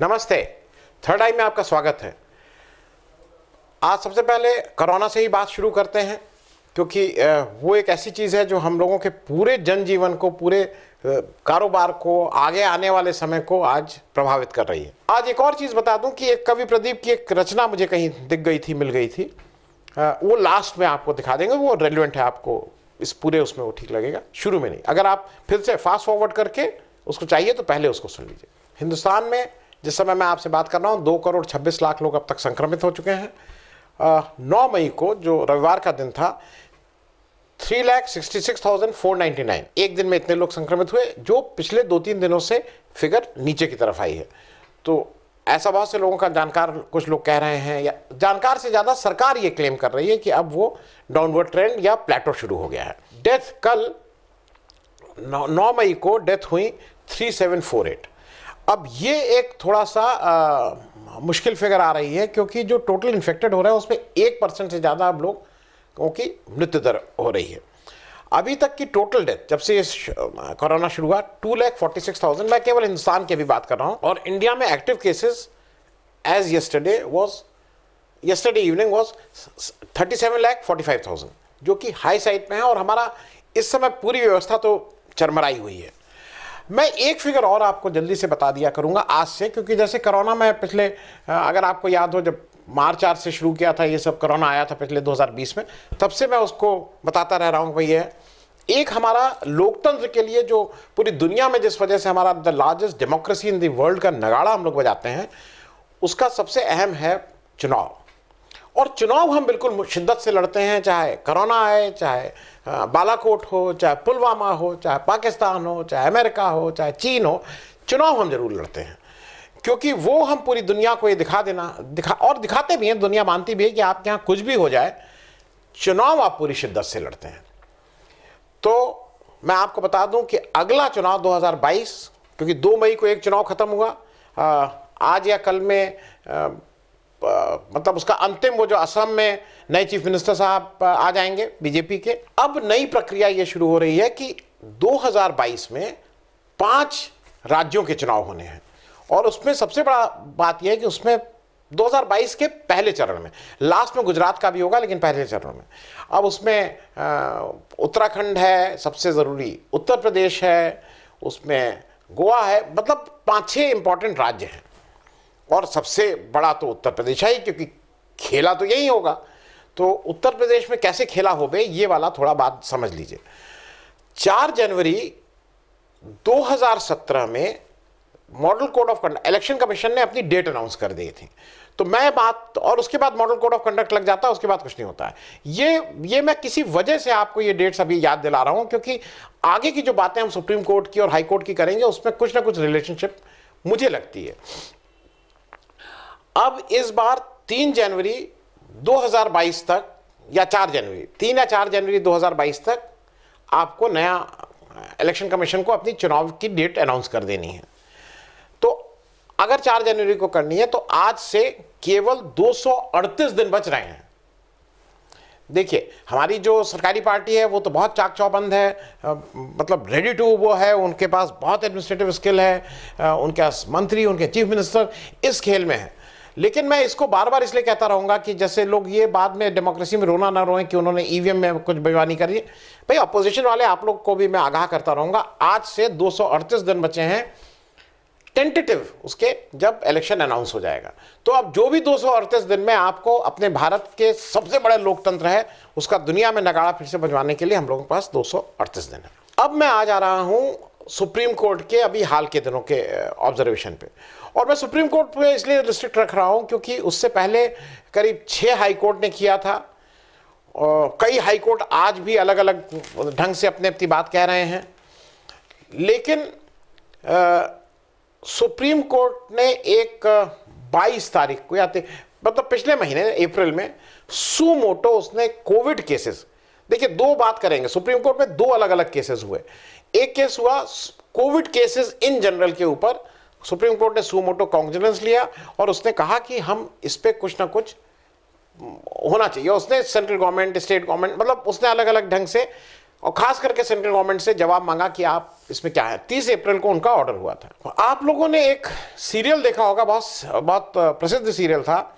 नमस्ते। थर्ड आई में आपका स्वागत है। आज सबसे पहले कोरोना से ही बात शुरू करते हैं, क्योंकि वो एक ऐसी चीज़ है जो हम लोगों के पूरे जनजीवन को, पूरे कारोबार को, आगे आने वाले समय को आज प्रभावित कर रही है। आज एक और चीज़ बता दूं कि एक कवि प्रदीप की एक रचना मुझे कहीं दिख गई थी, मिल गई थी। वो लास्ट में आपको दिखा देंगे, वो रेलिवेंट है, आपको इस पूरे उसमें वो ठीक लगेगा, शुरू में नहीं। अगर आप फिर से फास्ट फॉरवर्ड करके उसको चाहिए तो पहले उसको सुन लीजिए। हिंदुस्तान में जिस समय मैं आपसे बात कर रहा हूँ 2,26,00,000 लोग अब तक संक्रमित हो चुके हैं। 9 मई को जो रविवार का दिन था 3,66,499, एक दिन में इतने लोग संक्रमित हुए, जो पिछले 2-3 दिनों से फिगर नीचे की तरफ आई है। तो ऐसा बहुत से लोगों का जानकार, कुछ लोग कह रहे हैं, या जानकार से ज़्यादा सरकार ये क्लेम कर रही है कि अब वो डाउनवर्ड ट्रेंड या प्लेटो शुरू हो गया है। डेथ कल 9 मई को डेथ हुई 3748। अब ये एक थोड़ा सा मुश्किल फिगर आ रही है, क्योंकि जो टोटल इन्फेक्टेड हो रहे हैं उसमें 1% से ज़्यादा अब लोगों की मृत्यु दर हो रही है। अभी तक की टोटल डेथ जब से कोरोना शुरू हुआ 2,46,000, मैं केवल हिंदुस्तान की भी बात कर रहा हूँ। और इंडिया में active cases as yesterday evening was 37,45,000, जो कि हाई साइड में है। और हमारा इस समय पूरी व्यवस्था तो चरमराई हुई है। मैं एक फिगर और आपको जल्दी से बता दिया करूंगा आज से, क्योंकि जैसे कोरोना में पिछले, अगर आपको याद हो, जब मार्च 8 से शुरू किया था ये सब, कोरोना आया था पिछले 2020 में, तब से मैं उसको बताता रह रहा हूँ। भैया, एक हमारा लोकतंत्र के लिए जो पूरी दुनिया में जिस वजह से हमारा the largest democracy in the world का नगाड़ा हम लोग बजाते हैं, उसका सबसे अहम है चुनाव। और चुनाव हम बिल्कुल शिद्दत से लड़ते हैं, चाहे कोरोना आए, चाहे बालाकोट हो, चाहे पुलवामा हो, चाहे पाकिस्तान हो, चाहे अमेरिका हो, चाहे चीन हो, चुनाव हम जरूर लड़ते हैं। क्योंकि वो हम पूरी दुनिया को ये दिखाते भी हैं, दुनिया मानती भी है कि आपके यहाँ कुछ भी हो जाए, चुनाव आप पूरी शिद्दत से लड़ते हैं। तो मैं आपको बता दूं कि अगला चुनाव 2022, क्योंकि 2 मई को एक चुनाव खत्म हुआ, आज या कल में मतलब उसका अंतिम, वो जो असम में नए चीफ मिनिस्टर साहब आ जाएंगे बीजेपी के। अब नई प्रक्रिया ये शुरू हो रही है कि 2022 में 5 राज्यों के चुनाव होने हैं। और उसमें सबसे बड़ा बात यह है कि उसमें 2022 के पहले चरण में, लास्ट में गुजरात का भी होगा, लेकिन पहले चरण में अब उसमें उत्तराखंड है सबसे ज़रूरी, उत्तर प्रदेश है, उसमें गोवा है, मतलब 5-6 इंपॉर्टेंट राज्य हैं। और सबसे बड़ा तो उत्तर प्रदेश है, क्योंकि खेला तो यही होगा। तो उत्तर प्रदेश में कैसे खेला हो बे, ये वाला थोड़ा बात समझ लीजिए। 4 जनवरी 2017 में model code of conduct, election commission ने अपनी डेट अनाउंस कर दी थी। तो मैं बात, और उसके बाद मॉडल कोड ऑफ कंडक्ट लग जाता है, उसके बाद कुछ नहीं होता है। ये मैं किसी वजह से आपको ये डेट्स अभी याद दिला रहा हूं, क्योंकि आगे की जो बातें हम सुप्रीम कोर्ट की और हाई कोर्ट की करेंगे, उसमें कुछ ना कुछ रिलेशनशिप मुझे लगती है। अब इस बार 3 जनवरी 2022 तक, या 4 जनवरी, 3 या 4 जनवरी 2022 तक आपको नया इलेक्शन कमीशन को अपनी चुनाव की डेट अनाउंस कर देनी है। तो अगर 4 जनवरी को करनी है तो आज से केवल 238 दिन बच रहे हैं। देखिए, हमारी जो सरकारी पार्टी है वो तो बहुत चाक चौबंद है, मतलब रेडी टू वो है, उनके पास बहुत एडमिनिस्ट्रेटिव स्किल है, उनके पास मंत्री, उनके चीफ मिनिस्टर इस खेल में है। लेकिन मैं इसको बार बार इसलिए कहता रहूँगा कि जैसे लोग ये बाद में डेमोक्रेसी में रोना ना रोएं कि उन्होंने ईवीएम में कुछ बेईमानी करी। भाई, अपोजिशन वाले आप लोग को भी मैं आगाह करता रहूँगा, आज से 238 दिन बचे हैं टेंटेटिव उसके, जब इलेक्शन अनाउंस हो जाएगा। तो अब जो भी 238 दिन में आपको अपने भारत के सबसे बड़े लोकतंत्र है उसका दुनिया में नगाड़ा फिर से बजवाने के लिए हम लोगों के पास 238 दिन है। अब मैं आ जा रहा हूँ सुप्रीम कोर्ट के अभी हाल के दिनों के ऑब्जर्वेशन पे। और मैं सुप्रीम कोर्ट पे इसलिए रिस्ट्रिक्ट रख रहा हूँ क्योंकि उससे पहले करीब 6 हाई कोर्ट ने किया था, और कई हाई कोर्ट आज भी अलग अलग ढंग से अपनी बात कह रहे हैं। लेकिन सुप्रीम कोर्ट ने एक 22 तारीख को, या मतलब पिछले महीने अप्रैल में, सुमोटो उसने कोविड केसेस, देखिए 2 बात करेंगे, सुप्रीम कोर्ट में 2 अलग अलग केसेस हुए। एक केस हुआ कोविड केसेस इन जनरल के ऊपर, सुप्रीम कोर्ट ने सुमोटो कॉन्ग्निजेंस लिया और उसने कहा कि हम इस पे कुछ ना कुछ होना चाहिए। उसने सेंट्रल गवर्नमेंट, स्टेट गवर्नमेंट, मतलब उसने अलग अलग ढंग से और खास करके सेंट्रल गवर्नमेंट से जवाब मांगा कि आप इसमें क्या है। 30 अप्रैल को उनका ऑर्डर हुआ था। आप लोगों ने एक सीरियल देखा होगा, बहुत प्रसिद्ध सीरियल था,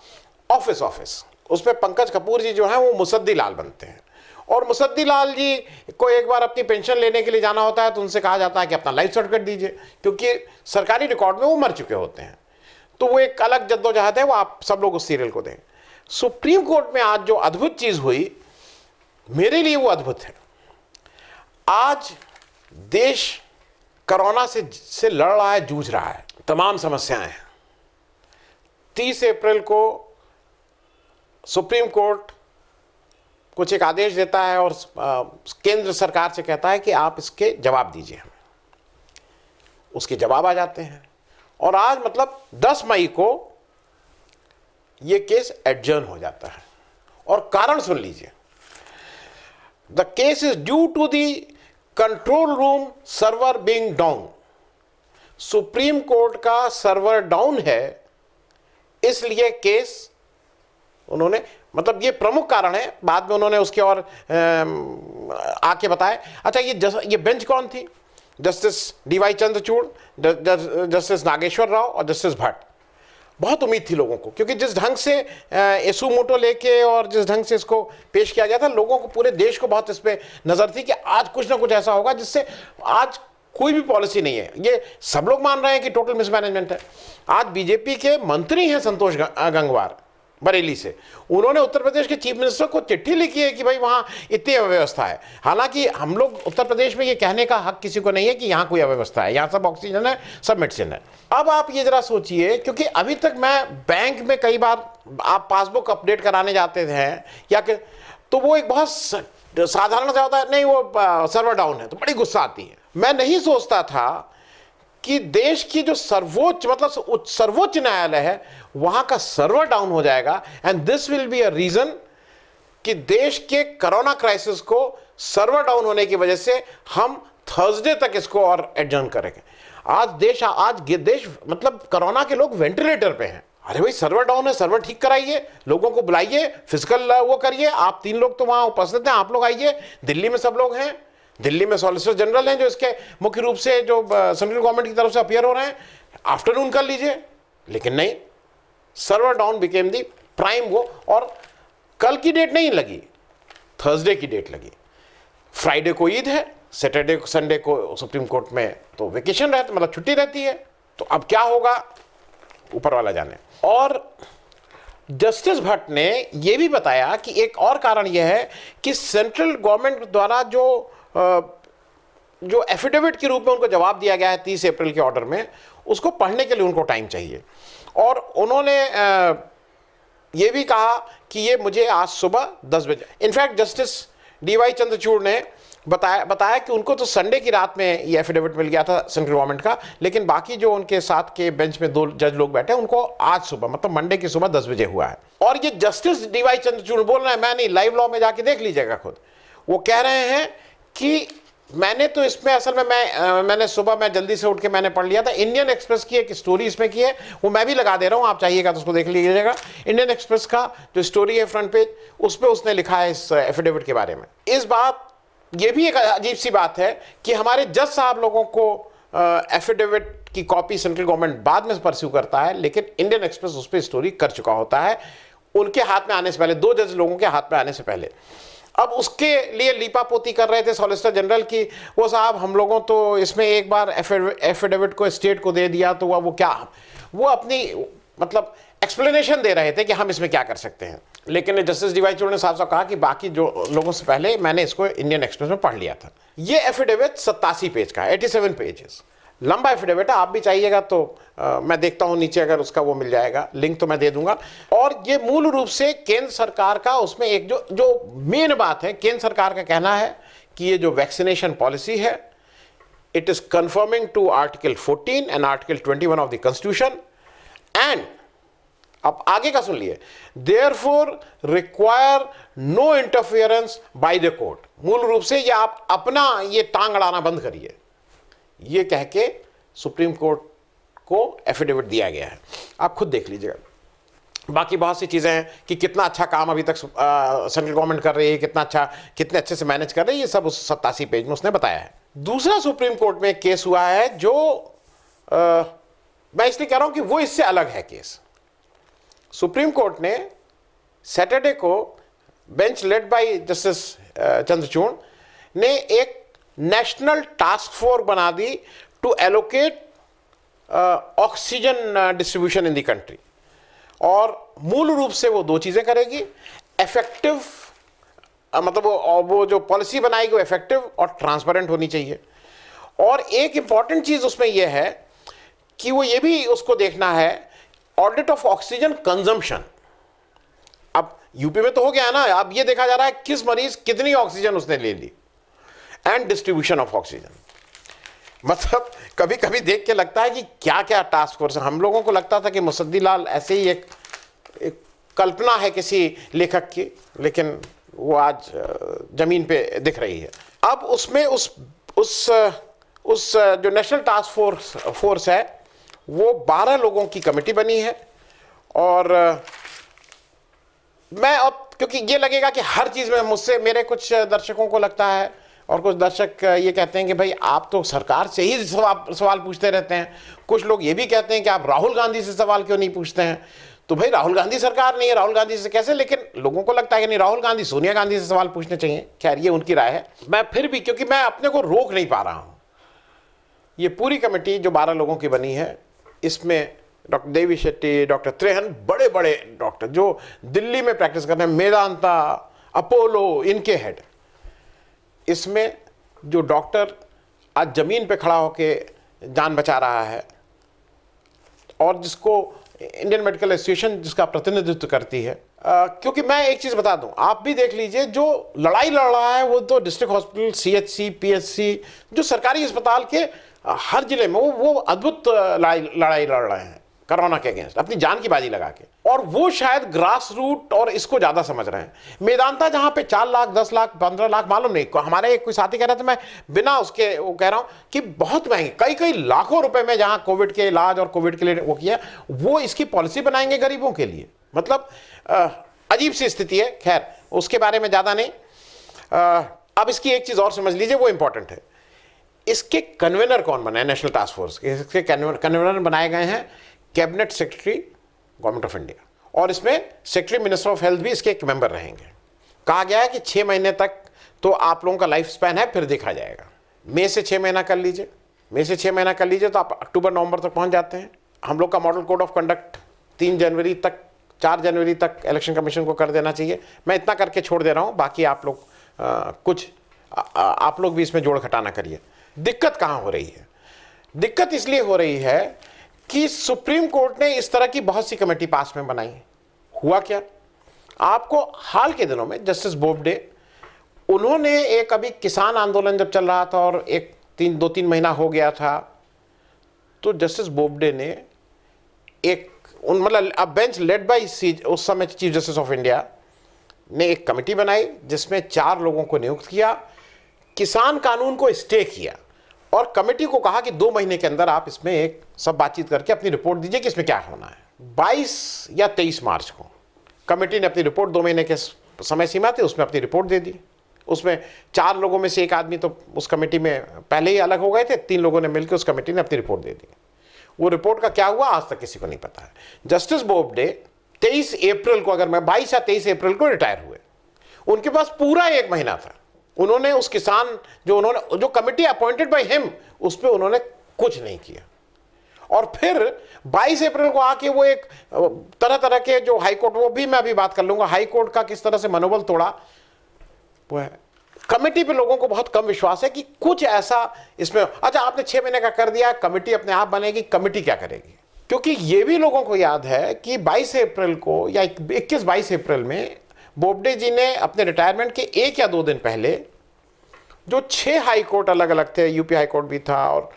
ऑफिस ऑफिस। उसमें पंकज कपूर जी जो हैं वो मुसद्दी लाल बनते हैं, और मुसद्दी लाल जी को एक बार अपनी पेंशन लेने के लिए जाना होता है तो उनसे कहा जाता है कि अपना लाइफ सर्टिफिकेट दीजिए, क्योंकि सरकारी रिकॉर्ड में वो मर चुके होते हैं। तो वो एक अलग जद्दोजहद है, वो आप सब लोग उस सीरियल को दें। सुप्रीम कोर्ट में आज जो अद्भुत चीज हुई, मेरे लिए वो अद्भुत है। आज देश कोरोना से लड़ रहा है, जूझ रहा है, तमाम समस्याएं हैं। 30 अप्रैल को सुप्रीम कोर्ट कुछ एक आदेश देता है और केंद्र सरकार से कहता है कि आप इसके जवाब दीजिए हमें। उसके जवाब आ जाते हैं, और आज मतलब 10 मई को यह केस एडजर्न हो जाता है। और कारण सुन लीजिए, the case is due to the control room server being down. Supreme Court का सर्वर डाउन है, इसलिए केस उन्होंने, मतलब ये प्रमुख कारण है, बाद में उन्होंने उसके और आके बताया। अच्छा, ये बेंच कौन थी? Justice DY Chandrachud, justice Nageswara Rao और जस्टिस भट्ट। बहुत उम्मीद थी लोगों को, क्योंकि जिस ढंग से एसू मोटो लेके और जिस ढंग से इसको पेश किया गया था, लोगों को, पूरे देश को बहुत इस पे नजर थी कि आज कुछ ना कुछ ऐसा होगा जिससे, आज कोई भी पॉलिसी नहीं है, ये सब लोग मान रहे हैं कि टोटल मिसमैनेजमेंट है। आज बीजेपी के मंत्री हैं संतोष गंगवार बरेली से, उन्होंने उत्तर प्रदेश के चीफ मिनिस्टर को चिट्ठी लिखी है कि भाई वहाँ इतनी अव्यवस्था है। हालांकि हम लोग उत्तर प्रदेश में ये कहने का हक किसी को नहीं है कि यहाँ कोई अव्यवस्था है, यहाँ सब ऑक्सीजन है, सब मेडिसिन है। अब आप ये जरा सोचिए, क्योंकि अभी तक मैं बैंक में कई बार, आप पासबुक अपडेट कराने जाते थे या तो वो एक बहुत साधारण सा होता है, नहीं वो सर्वर डाउन है, तो बड़ी गुस्सा आती है। मैं नहीं सोचता था कि देश की जो सर्वोच्च, मतलब सर्वोच्च न्यायालय है, वहां का सर्वर डाउन हो जाएगा, and this will be a reason कि देश के कोरोना क्राइसिस को सर्वर डाउन होने की वजह से हम थर्सडे तक इसको और एडजर्न करेंगे। आज देश मतलब कोरोना के लोग वेंटिलेटर पे हैं। अरे भाई, सर्वर डाउन है, सर्वर ठीक कराइए, लोगों को बुलाइए, फिजिकल वो करिए। आप 3 लोग तो वहां उपस्थित हैं, आप लोग आइए। दिल्ली में सब लोग हैं, दिल्ली में सॉलिसिटर जनरल हैं जो इसके मुख्य रूप से जो सेंट्रल गवर्नमेंट की तरफ से अपीयर हो रहे हैं, आफ्टरनून कर लीजिए। लेकिन नहीं, सर्वर डाउन बिकेम दी प्राइम वो, और कल की डेट नहीं लगी, थर्सडे की डेट लगी। फ्राइडे को ईद है, सैटरडे को, संडे को सुप्रीम कोर्ट में तो वेकेशन रहता, मतलब छुट्टी रहती है। तो अब क्या होगा, ऊपर वाला जाने। और जस्टिस भट्ट ने यह भी बताया कि एक और कारण यह है कि सेंट्रल गवर्नमेंट द्वारा जो एफिडेविट के रूप में उनको जवाब दिया गया है 30 अप्रैल के ऑर्डर में, उसको पढ़ने के लिए उनको टाइम चाहिए। और उन्होंने ये भी कहा कि ये मुझे आज सुबह 10 बजे, इनफैक्ट जस्टिस डीवाई चंद्रचूड़ ने बताया कि उनको तो संडे की रात में ये एफिडेविट मिल गया था सेंट्रल गवर्नमेंट का, लेकिन बाकी जो उनके साथ के बेंच में 2 जज लोग बैठे, उनको आज सुबह, मतलब मंडे की सुबह 10 बजे हुआ है। और ये जस्टिस डीवाई चंद्रचूड़ बोल रहे हैं, मैं नहीं, लाइव लॉ में जाके देख लीजिएगा खुद। वो कह रहे हैं कि मैंने तो इसमें असल में मैंने सुबह मैं जल्दी से उठ के मैंने पढ़ लिया था। इंडियन एक्सप्रेस की एक स्टोरी इसमें की है, वो मैं भी लगा दे रहा हूँ, आप चाहिएगा तो उसको देख लीजिएगा। इंडियन एक्सप्रेस का जो स्टोरी है फ्रंट पेज, उस पर उसने लिखा है इस एफिडेविट के बारे में। इस बात, ये भी एक अजीब सी बात है कि हमारे जज साहब लोगों को एफिडेविट की कॉपी सेंट्रल गवर्नमेंट बाद में परस्यू करता है, लेकिन इंडियन एक्सप्रेस उस पर स्टोरी कर चुका होता है उनके हाथ में आने से पहले, 2 जज लोगों के हाथ में आने से पहले। अब उसके लिए लीपापोती कर रहे थे सॉलिसिटर जनरल की, वो साहब हम लोगों तो इसमें एक बार एफिडेविट को स्टेट को दे दिया तो वो क्या, वो अपनी मतलब एक्सप्लेनेशन दे रहे थे कि हम इसमें क्या कर सकते हैं। लेकिन जस्टिस डीवाई चंद्रचूड़ ने साफ साफ कहा कि बाकी जो लोगों से पहले मैंने इसको इंडियन एक्सप्रेस में पढ़ लिया था। ये एफिडेविट 87 पेज का है, 87 पेजेस लंबा एफिडेविट है। आप भी चाहिएगा तो मैं देखता हूं नीचे अगर उसका वो मिल जाएगा, लिंक तो मैं दे दूंगा। और ये मूल रूप से केंद्र सरकार का, उसमें एक जो मेन बात है, केंद्र सरकार का कहना है कि ये जो वैक्सीनेशन पॉलिसी है, it is conforming to article 14 and article 21 of the constitution, and अब आगे का सुन लिए, therefore require no interference by the court. मूल रूप से ये आप अपना ये टांग अड़ाना बंद करिए, ये कह के सुप्रीम कोर्ट को एफिडेविट दिया गया है। आप खुद देख लीजिएगा। बाकी बहुत सी चीज़ें हैं कि कितना अच्छा काम अभी तक सेंट्रल गवर्नमेंट कर रही है, कितना अच्छा, कितने अच्छे से मैनेज कर रही है, ये सब उस 87 पेज में उसने बताया है। दूसरा सुप्रीम कोर्ट में एक केस हुआ है जो मैं इसलिए कह रहा हूं कि वो इससे अलग है केस। सुप्रीम कोर्ट ने सैटरडे को bench led by justice Chandrachud ने एक नेशनल टास्क फोर्स बना दी to allocate oxygen distribution in the country, और मूल रूप से वो दो चीजें करेगी, इफेक्टिव मतलब वो जो पॉलिसी बनाएगी वो इफेक्टिव और ट्रांसपेरेंट होनी चाहिए। और एक इंपॉर्टेंट चीज उसमें यह है कि वो ये भी उसको देखना है ऑडिट ऑफ ऑक्सीजन कंजम्पशन। अब यूपी में तो हो गया ना, अब ये देखा जा रहा है किस मरीज कितनी ऑक्सीजन उसने ले ली, एंड डिस्ट्रीब्यूशन ऑफ ऑक्सीजन। मतलब कभी कभी देख के लगता है कि क्या क्या टास्क फोर्स है। हम लोगों को लगता था कि मुसद्दी लाल ऐसे ही एक कल्पना है किसी लेखक की, लेकिन वो आज जमीन पे दिख रही है। अब उसमें उस जो नेशनल टास्क फोर्स है वो 12 लोगों की कमेटी बनी है। और मैं अब, क्योंकि ये लगेगा कि हर चीज में मुझसे, मेरे कुछ दर्शकों को लगता है और कुछ दर्शक ये कहते हैं कि भाई आप तो सरकार से ही सवाल पूछते रहते हैं। कुछ लोग ये भी कहते हैं कि आप राहुल गांधी से सवाल क्यों नहीं पूछते हैं। तो भाई राहुल गांधी सरकार नहीं है, राहुल गांधी से कैसे, लेकिन लोगों को लगता है कि नहीं, राहुल गांधी सोनिया गांधी से सवाल पूछने चाहिए। खैर ये उनकी राय है। मैं फिर भी, क्योंकि मैं अपने को रोक नहीं पा रहा हूं, ये पूरी कमेटी जो 12 लोगों की बनी है, इसमें डॉक्टर देवी शेट्टी, डॉक्टर त्रेहन, बड़े बड़े डॉक्टर जो दिल्ली में प्रैक्टिस कर रहे हैं, मेदांता, अपोलो, इनके हेड। इसमें जो डॉक्टर आज जमीन पे खड़ा होके जान बचा रहा है और जिसको इंडियन मेडिकल एसोसिएशन जिसका प्रतिनिधित्व करती है, क्योंकि मैं एक चीज बता दूं, आप भी देख लीजिए, जो लड़ाई लड़ रहा है वो तो डिस्ट्रिक्ट हॉस्पिटल, सीएचसी, पीएचसी, जो सरकारी अस्पताल के हर जिले में वो अद्भुत लड़ाई लड़ रहे हैं कोरोना के अगेंस्ट, अपनी जान की बाजी लगा के। और वो शायद ग्रास रूट और इसको ज्यादा समझ रहे हैं। मेदांता जहां पे 4 लाख, 10 लाख, 15 लाख, मालूम नहीं, हमारे एक कोई साथी कह रहे थे, मैं बिना उसके वो कह रहा हूं कि बहुत महंगे, कई कई लाखों रुपए में जहां कोविड के इलाज और कोविड के लिए वो किया, वो इसकी पॉलिसी बनाएंगे गरीबों के लिए। मतलब अजीब सी स्थिति है। खैर उसके बारे में ज्यादा नहीं। अब इसकी एक चीज और समझ लीजिए, वो इंपॉर्टेंट है। इसके कन्वीनर कौन बना है नेशनल टास्क फोर्स के? इसके कन्वीनर बनाए गए हैं cabinet secretary government of India, और इसमें सेक्रेटरी मिनिस्टर ऑफ हेल्थ भी इसके एक मेंबर रहेंगे। कहा गया है कि 6 महीने तक तो आप लोगों का लाइफ स्पैन है, फिर देखा जाएगा। मई से 6 महीना कर लीजिए, मई से 6 महीना कर लीजिए तो आप अक्टूबर नवंबर तक पहुंच जाते हैं। हम लोग का मॉडल कोड ऑफ कंडक्ट 3 जनवरी तक, 4 जनवरी तक इलेक्शन कमीशन को कर देना चाहिए। मैं इतना करके छोड़ दे रहा हूं, बाकी आप लोग आप लोग भी इसमें जोड़ घटाना करिए। दिक्कत कहां हो रही है? दिक्कत इसलिए हो रही है कि सुप्रीम कोर्ट ने इस तरह की बहुत सी कमेटी पास में बनाई। हुआ क्या, आपको हाल के दिनों में जस्टिस बोबडे, उन्होंने एक, अभी किसान आंदोलन जब चल रहा था और 2-3 महीना हो गया था, तो जस्टिस बोबडे ने एक मतलब अब बेंच लेड बाय उस समय चीफ जस्टिस ऑफ इंडिया ने एक कमेटी बनाई जिसमें 4 लोगों को नियुक्त किया, किसान कानून को स्टे किया और कमेटी को कहा कि 2 महीने के अंदर आप इसमें एक सब बातचीत करके अपनी रिपोर्ट दीजिए कि इसमें क्या होना है। 22 या 23 मार्च को कमेटी ने अपनी रिपोर्ट, 2 महीने के समय सीमा थी, उसमें अपनी रिपोर्ट दे दी। उसमें 4 लोगों में से एक आदमी तो उस कमेटी में पहले ही अलग हो गए थे, 3 लोगों ने मिलकर उस कमेटी ने अपनी रिपोर्ट दे दी। वो रिपोर्ट का क्या हुआ आज तक किसी को नहीं पता है। जस्टिस बोबडे 23 अप्रैल को, अगर मैं 22 या 23 अप्रैल को रिटायर हुए, उनके पास पूरा 1 महीना था। उन्होंने उस किसान जो कमिटी अपॉइंटेड बाय हिम, उस पर उन्होंने कुछ नहीं किया। और फिर 22 अप्रैल को आके वो एक तरह तरह के जो हाईकोर्ट, वो भी मैं अभी बात कर लूंगा, हाईकोर्ट का किस तरह से मनोबल तोड़ा, वो है। कमेटी पे लोगों को बहुत कम विश्वास है कि कुछ ऐसा इसमें, अच्छा आपने 6 महीने का कर दिया, कमेटी अपने आप बनेगी, कमेटी क्या करेगी? क्योंकि ये भी लोगों को याद है कि 22 अप्रैल को या 21-22 अप्रैल में बोबडे जी ने अपने रिटायरमेंट के 1 या 2 दिन पहले जो 6 हाई कोर्ट अलग अलग थे, यूपी हाई कोर्ट भी था, और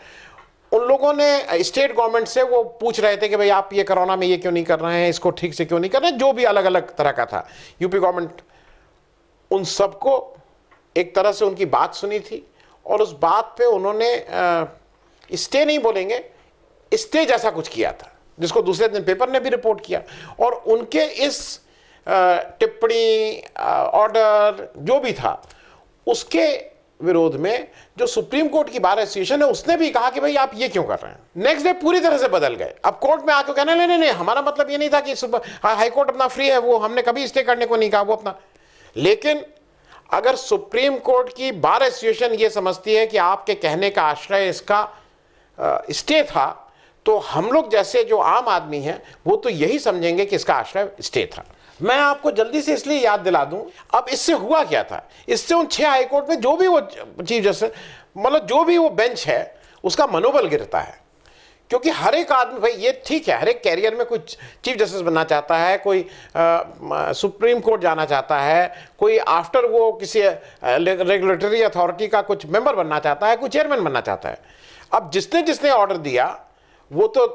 उन लोगों ने स्टेट गवर्नमेंट से वो पूछ रहे थे कि भाई आप ये कोरोना में ये क्यों नहीं कर रहे हैं, इसको ठीक से क्यों नहीं कर रहे हैं, जो भी अलग अलग तरह का था। यूपी गवर्नमेंट उन सबको एक तरह से उनकी बात सुनी थी और उस बात पे उन्होंने स्टे नहीं बोलेंगे, स्टे जैसा कुछ किया था। जिसको दूसरे दिन पेपर ने भी रिपोर्ट किया। और उनके इस टिप्पणी, ऑर्डर जो भी था, उसके विरोध में जो सुप्रीम कोर्ट की बार एसोसिएशन है उसने भी कहा कि भाई आप ये क्यों कर रहे हैं। नेक्स्ट डे पूरी तरह से बदल गए। अब कोर्ट में आके कहना नहीं नहीं नहीं, हमारा मतलब ये नहीं था कि हाई कोर्ट अपना फ्री है, वो हमने कभी स्टे करने को नहीं कहा, वो अपना। लेकिन अगर सुप्रीम कोर्ट की बार एसोसिएशन ये समझती है कि आपके कहने का आश्रय इसका स्टे था, तो हम लोग जैसे जो आम आदमी हैं वो तो यही समझेंगे कि इसका आश्रय स्टे था। मैं आपको जल्दी से इसलिए याद दिला दूं, अब इससे हुआ क्या था। इससे उन 6 हाईकोर्ट में जो भी वो चीफ जस्टिस, मतलब जो भी वो बेंच है, उसका मनोबल गिरता है। क्योंकि हर एक आदमी, भाई ये ठीक है, हर एक कैरियर में कोई चीफ जस्टिस बनना चाहता है, कोई सुप्रीम कोर्ट जाना चाहता है, कोई आफ्टर वो किसी रेगुलेटरी अथॉरिटी का कुछ मेंबर बनना चाहता है, कोई चेयरमैन बनना चाहता है। अब जिसने जिसने ऑर्डर दिया वो तो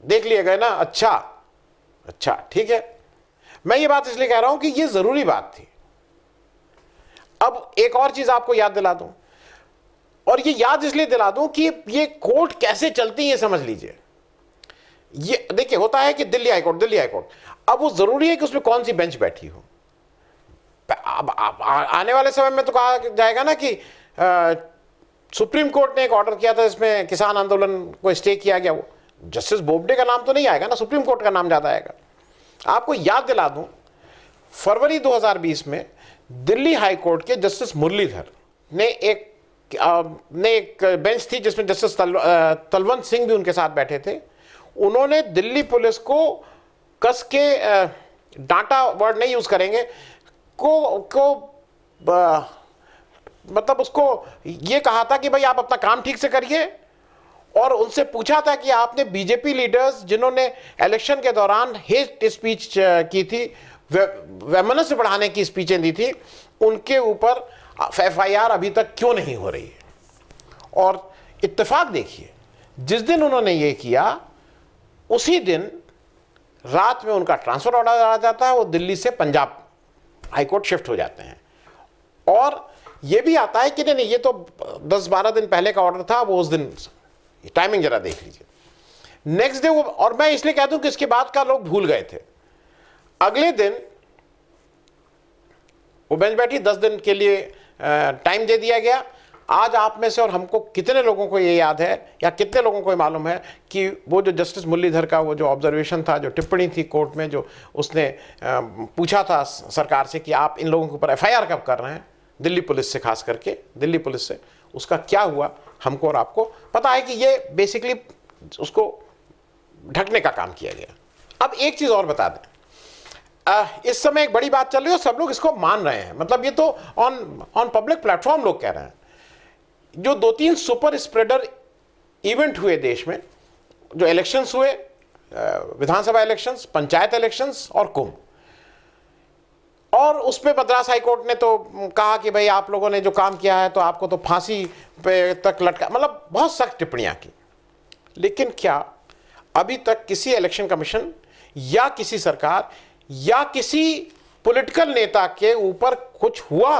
देख लिए गए ना, अच्छा ठीक है। मैं ये बात इसलिए कह रहा हूं कि ये जरूरी बात थी। अब एक और चीज आपको याद दिला दूं, और ये याद इसलिए दिला दूं कि ये कोर्ट कैसे चलती है ये समझ लीजिए। ये देखिए, होता है कि दिल्ली हाईकोर्ट, अब वो जरूरी है कि उसमें कौन सी बेंच बैठी हो। अब आने वाले समय में तो कहा जाएगा ना कि सुप्रीम कोर्ट ने एक ऑर्डर किया था, इसमें किसान आंदोलन को स्टे किया गया, वो जस्टिस बोबडे का नाम तो नहीं आएगा ना, सुप्रीम कोर्ट का नाम ज्यादा आएगा। आपको याद दिला दूं, फरवरी 2020 में दिल्ली हाई कोर्ट के जस्टिस मुरलीधर ने एक बेंच थी जिसमें जस्टिस तलवंत सिंह भी उनके साथ बैठे थे। उन्होंने दिल्ली पुलिस को कस के, डांटा वर्ड नहीं यूज करेंगे, मतलब उसको ये कहा था कि भाई आप अपना काम ठीक से करिए, और उनसे पूछा था कि आपने बीजेपी लीडर्स जिन्होंने इलेक्शन के दौरान हेट स्पीच की थी, वैमनस्य बढ़ाने की स्पीचें दी थी, उनके ऊपर एफआईआर अभी तक क्यों नहीं हो रही है। और इत्तेफाक देखिए, जिस दिन उन्होंने ये किया उसी दिन रात में उनका ट्रांसफर ऑर्डर आ जाता है, वो दिल्ली से पंजाब हाईकोर्ट शिफ्ट हो जाते हैं। और ये भी आता है कि नहीं, ये तो 10-12 दिन पहले का ऑर्डर था, वो उस दिन, टाइमिंग जरा देख लीजिए। नेक्स्ट डे वो, और मैं इसलिए कहता हूं कि इसके बाद का लोग भूल गए थे, अगले दिन वो बेंच बैठी, 10 दिन के लिए टाइम दे दिया गया। आज आप में से और हमको कितने लोगों को ये याद है, या कितने लोगों को ये मालूम है कि वो जो जस्टिस मुरलीधर का वो जो ऑब्जर्वेशन था, जो टिप्पणी थी कोर्ट में, जो उसने पूछा था सरकार से कि आप इन लोगों के ऊपर एफआईआर कब कर रहे हैं, दिल्ली पुलिस से, खास करके दिल्ली पुलिस से, उसका क्या हुआ हमको और आपको पता है कि ये बेसिकली उसको ढकने का काम किया गया। अब एक चीज और बता दें, इस समय एक बड़ी बात चल रही है, सब लोग इसको मान रहे हैं, मतलब ये तो ऑन पब्लिक प्लेटफॉर्म लोग कह रहे हैं। जो 2-3 सुपर स्प्रेडर इवेंट हुए देश में, जो इलेक्शंस हुए, विधानसभा इलेक्शंस, पंचायत इलेक्शंस और कुंभ, और उसमें मद्रास हाईकोर्ट ने तो कहा कि भाई आप लोगों ने जो काम किया है तो आपको तो फांसी पे तक लटका, मतलब बहुत सख्त टिप्पणियां की। लेकिन क्या अभी तक किसी इलेक्शन कमीशन या किसी सरकार या किसी पॉलिटिकल नेता के ऊपर कुछ हुआ?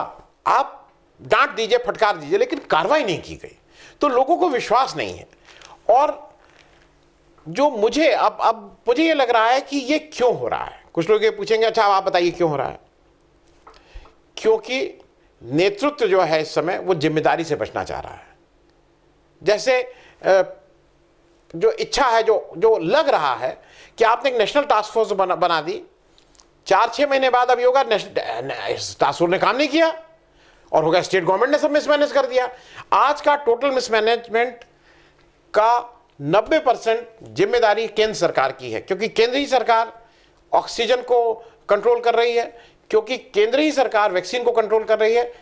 आप डांट दीजिए, फटकार दीजिए, लेकिन कार्रवाई नहीं की गई, तो लोगों को विश्वास नहीं है। और जो मुझे अब मुझे ये लग रहा है कि ये क्यों हो रहा है। कुछ लोग ये पूछेंगे, अच्छा आप बताइए क्यों हो रहा है। क्योंकि नेतृत्व जो है इस समय वो जिम्मेदारी से बचना चाह रहा है। जैसे जो इच्छा है, जो लग रहा है कि आपने एक नेशनल टास्क फोर्स बना दी, 4-6 महीने बाद अब होगा टास्क फोर्स ने काम नहीं किया और होगा स्टेट गवर्नमेंट ने सब मिसमैनेज कर दिया। आज का टोटल मिसमैनेजमेंट का 90% जिम्मेदारी केंद्र सरकार की है, क्योंकि केंद्रीय सरकार ऑक्सीजन को कंट्रोल कर रही है, क्योंकि केंद्रीय सरकार वैक्सीन को कंट्रोल कर रही है।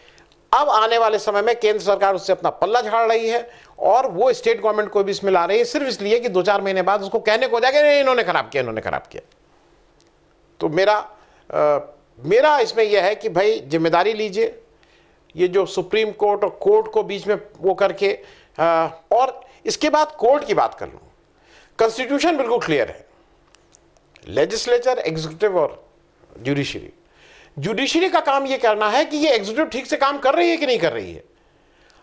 अब आने वाले समय में केंद्र सरकार उससे अपना पल्ला झाड़ रही है और वो स्टेट गवर्नमेंट को भी इसमें ला रही है, सिर्फ इसलिए कि 2-4 महीने बाद उसको कहने को जाएगा नहीं इन्होंने खराब किया। तो मेरा इसमें यह है कि भाई जिम्मेदारी लीजिए। ये जो सुप्रीम कोर्ट और कोर्ट को बीच में वो करके, और इसके बाद कोर्ट की बात कर लूं, कॉन्स्टिट्यूशन बिल्कुल क्लियर है, लेजिस्लेचर, एग्जीक्यूटिव और जुडिशरी का काम ये करना है कि ये एग्जीक्यूटिव ठीक से काम कर रही है कि नहीं कर रही है।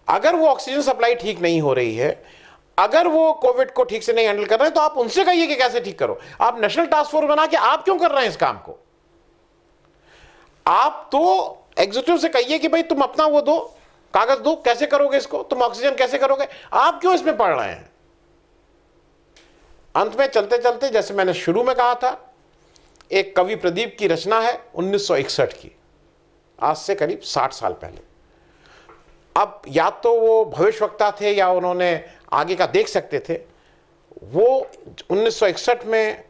अगर वो ऑक्सीजन सप्लाई ठीक नहीं हो रही है, अगर वो कोविड को ठीक से नहीं हैंडल कर रहे हैं तो आप उनसे कहिए कि कैसे ठीक करो। आप नेशनल टास्क फोर्स बना के आप क्यों कर रहे हैं इस काम को? आप तो एग्जीक्यूटिव से कहिए कि भाई तुम अपना वो दो, कागज दो, कैसे करोगे इसको, तुम ऑक्सीजन कैसे करोगे, आप क्यों इसमें पड़ रहे हैं? अंत में चलते चलते, जैसे मैंने शुरू में कहा था, एक कवि प्रदीप की रचना है 1961 की, आज से करीब 60 साल पहले। अब या तो वो भविष्यवक्ता थे या उन्होंने आगे का देख सकते थे। वो 1961 में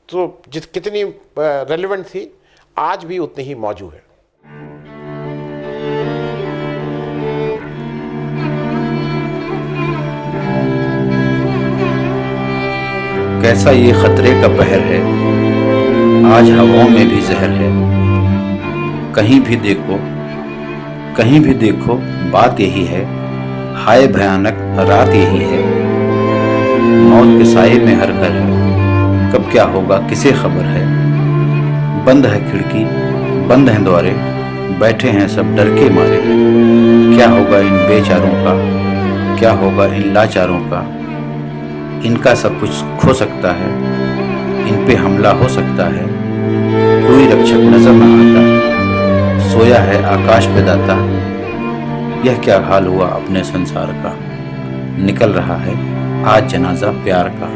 तो कितनी रेलेवेंट थी, आज भी उतनी ही मौजूद है। कैसा ये खतरे का पहर है, आज हवाओं में भी जहर है। कहीं भी देखो बात यही है, हाय भयानक रात यही है। मौत के साए में हर घर है, कब क्या होगा किसे खबर है। बंद है खिड़की, बंद हैं द्वारे, बैठे हैं सब डर के मारे। क्या होगा इन बेचारों का, क्या होगा इन लाचारों का। इनका सब कुछ खो सकता है, इन पे हमला हो सकता है। कोई रक्षक नजर न आता, सोया है आकाश पे दाता। यह क्या हाल हुआ अपने संसार का, निकल रहा है आज जनाजा प्यार का।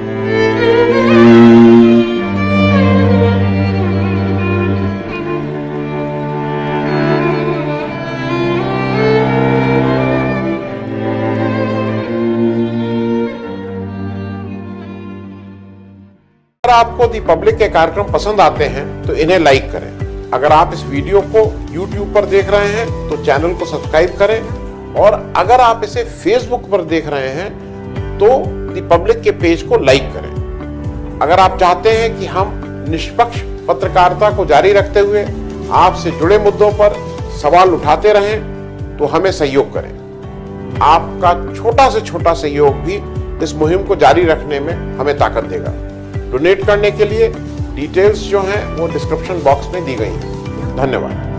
अगर आपको दी पब्लिक के कार्यक्रम पसंद आते हैं तो इन्हें लाइक करें। अगर आप इस वीडियो को YouTube पर देख रहे हैं तो चैनल को सब्सक्राइब करें, और अगर आप इसे Facebook पर देख रहे हैं तो दी पब्लिक के पेज को लाइक करें। अगर आप चाहते हैं कि हम निष्पक्ष पत्रकारिता को जारी रखते हुए आपसे जुड़े मुद्दों पर सवाल उठाते रहें तो हमें सहयोग करें। आपका छोटा से छोटा सहयोग भी इस मुहिम को जारी रखने में हमें ताकत देगा। डोनेट करने के लिए डिटेल्स जो हैं वो डिस्क्रिप्शन बॉक्स में दी गई हैं। धन्यवाद।